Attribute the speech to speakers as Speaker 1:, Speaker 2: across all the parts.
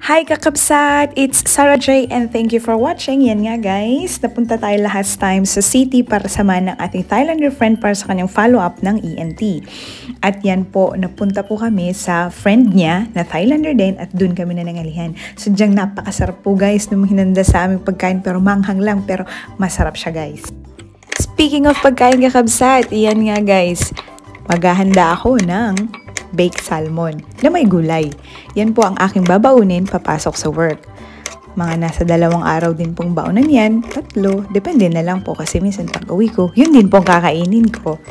Speaker 1: Hi kakabsat! It's Sarah J and thank you for watching. Yan nga guys, napunta tayo last time sa city para samahan ng ating Thailander friend para sa kanyang follow-up ng ENT. At yan po, napunta po kami sa friend niya na Thailander din at dun kami na nangalihan. Sadyang napakasarap po guys nung hinanda sa aming pagkain pero manghang lang pero masarap siya guys. Speaking of pagkain kakabsat, yan nga guys, maghahanda ako ng baked salmon na may gulay. Yan po ang aking babaunin papasok sa work. Mga nasa 2 araw din pong baonan yan, 3, depende na lang po kasi minsan pag uwi ko, yun din pong kakainin ko.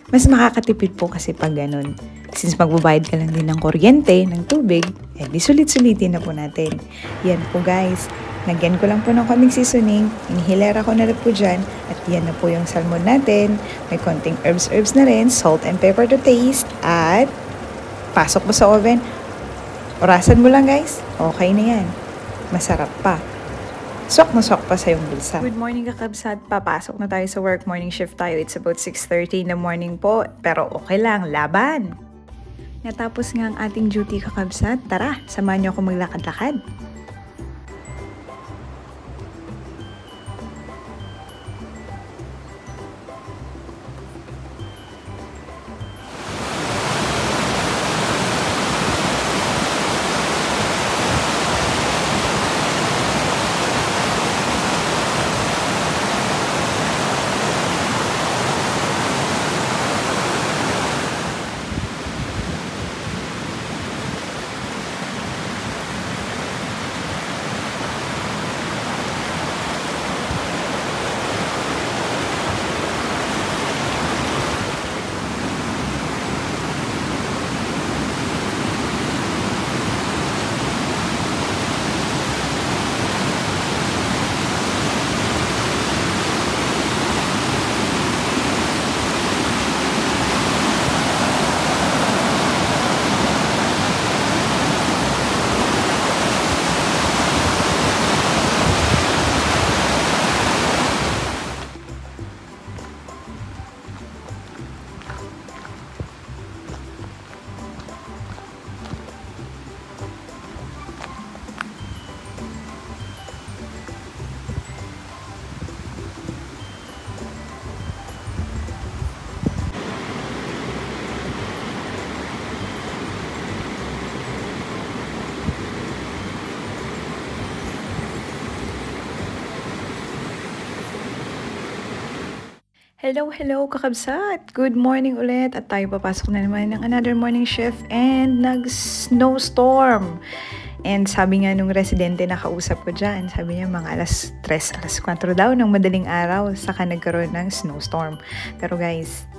Speaker 1: Mas makakatipid po kasi pag ganun. Since magbabayad ka lang din ng kuryente, ng tubig, eh di sulit-sulitin na po natin. Yan po guys, nagyan ko lang po ng konting seasoning, inihilera ko na rin po dyan, at yan na po yung salmon natin. May konting herbs na rin, salt and pepper to taste, at pasok mo sa oven. Orasan mo lang guys. Okay na yan. Masarap pa. Sok na sok pa sa iyong bulsa. Good morning kakabsat. Papasok na tayo sa work. Morning shift tayo. It's about 6:30 in the morning po. Pero okay lang. Laban. Natapos nga ang ating duty kakabsat. Tara, samahan niyo ako maglakad-lakad. Hello kakabsat! Good morning ulit at tayo papasok na naman ng another morning shift and nag-snowstorm. And sabi nga nung residente na kausap ko dyan, sabi niya mga alas 3, alas 4 daw ng madaling araw saka nagkaroon ng snowstorm. Pero guys,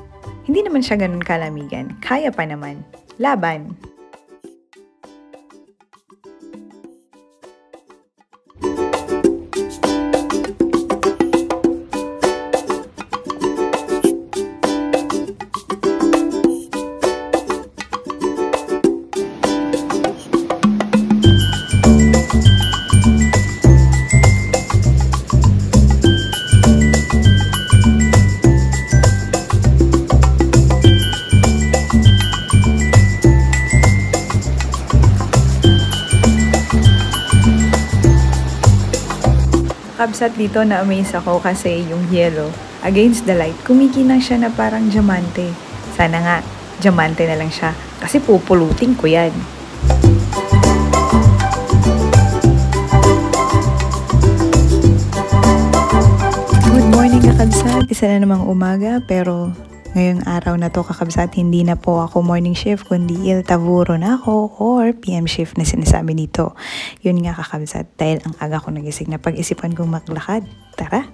Speaker 1: hindi naman siya ganun kalamigan. Kaya pa naman. Laban! Kabsat dito na-amaze ako kasi yung yellow against the light, kumikinang siya na parang diamante. Sana nga, diamante na lang siya kasi pupulutin ko yan. Good morning kakabsat, isa na namang umaga pero ngayong araw na to kakabsat, hindi na po ako morning shift kundi il tavuro na ako or PM shift na sinasabi dito. Yun nga kakabsat, dahil ang aga ko nagising na pag-isipan kong maglakad. Tara!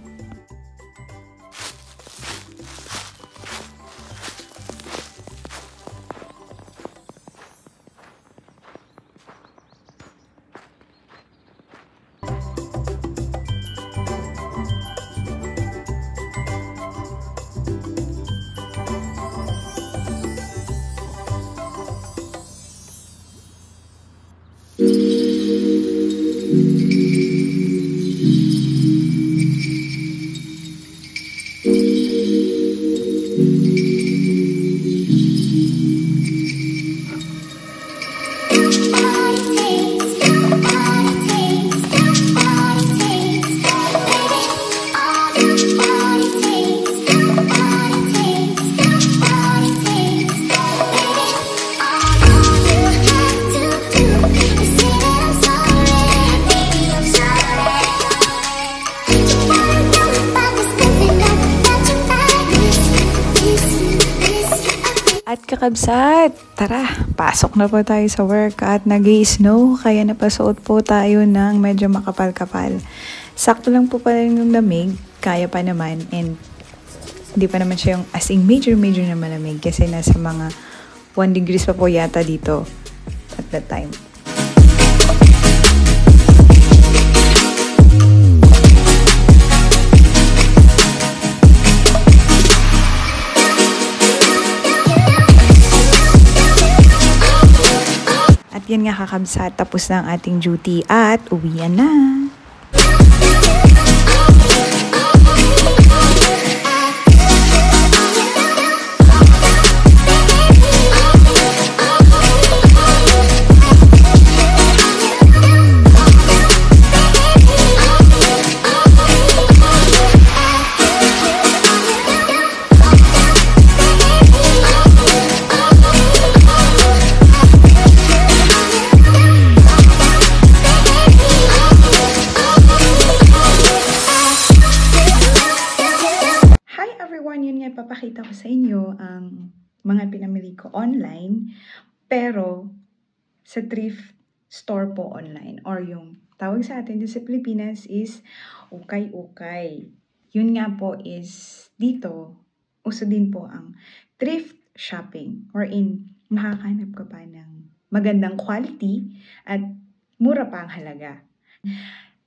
Speaker 1: kakabsat! Tara, pasok na po tayo sa work at nag-i-snow kaya napasuot po tayo ng medyo makapal-kapal. Sakto lang po pala yung lamig, kaya pa naman, and hindi pa naman siya yung as in major na malamig kasi nasa mga 1 degrees pa po yata dito at that time. At yan nga kakabsat, tapos na ang ating duty at uwian na. Papakita ko sa inyo ang mga pinamili ko online, pero sa thrift store po online, or yung tawag sa atin sa Pilipinas is ukay-ukay. Yun nga po is dito, uso din po ang thrift shopping, wherein makakahanap ka pa ng magandang quality at mura pa ang halaga.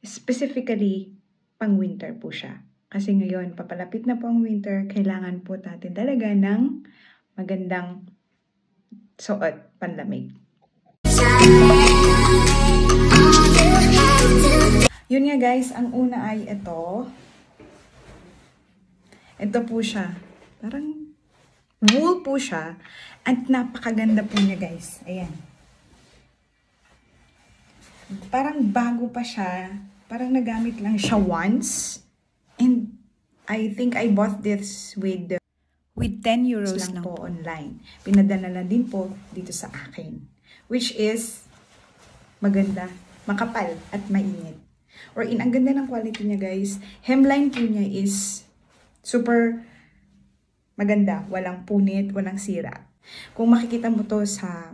Speaker 1: Specifically, pang winter po siya. Kasi ngayon, papalapit na po ang winter, kailangan po natin talaga ng magandang suot, panlamig. Yun nga guys, ang una ay ito. Ito po siya. Parang wool po siya. At napakaganda po niya guys. Ayan. Parang bago pa siya. Parang nagamit lang siya once. And I think I bought this with 10 euros lang po online. Pinadala lang din po dito sa akin. Which is maganda, makapal at mainit. Or ang ganda ng quality niya guys. Hemline po niya is super maganda. Walang punit, walang sira. Kung makikita mo to sa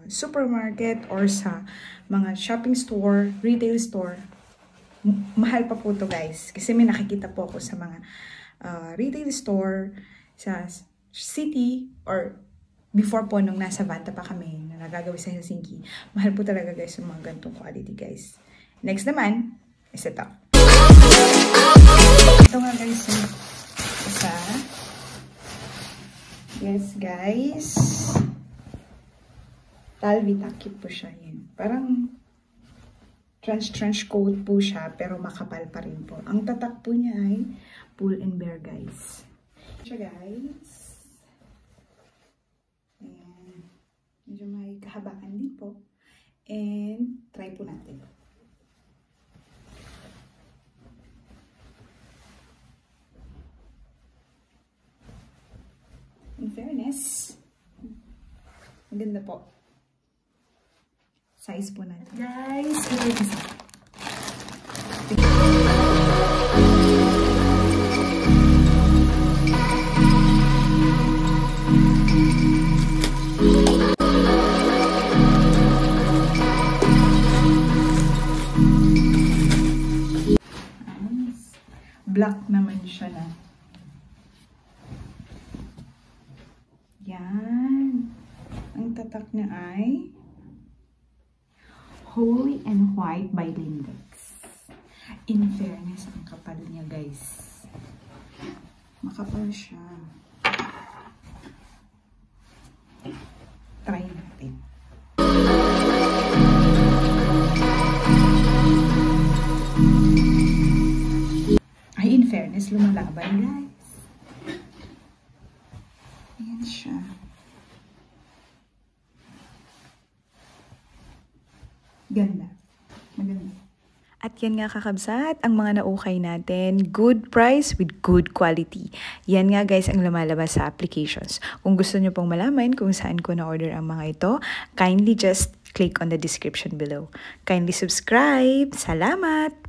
Speaker 1: supermarket or sa mga shopping store, retail store, mahal pa po to guys. Kasi may nakikita po ako sa mga retail store, sa city, or before po nung nasa Vanta pa kami, na nagagawa sa Helsinki. Mahal po talaga guys yung mga ganitong quality guys. Next naman, is ito. Ito nga guys yung isa. Yes guys. Talvita, cute po siya yan. Parang trench coat po siya, pero makapal pa rin po. Ang tatak po niya ay Pull and Bear, guys. Siya, guys. Ayan. Medyo may kahabaan din po. And, try po natin. In fairness, maganda po. Size po natin. Guys, ito yung isa. Black naman siya na. Yan. Ang tatak niya ay Holy and White by Lindex. In fairness, ang kapal niya guys. Makapal siya. Try natin. Ay, in fairness, lumalaban guys. Ayan siya. Ganda. Maganda. At yan nga kakabsat, ang mga naukay natin, good price with good quality. Yan nga guys ang lumalabas sa applications. Kung gusto nyo pong malaman kung saan ko na-order ang mga ito, kindly just click on the description below. Kindly subscribe. Salamat!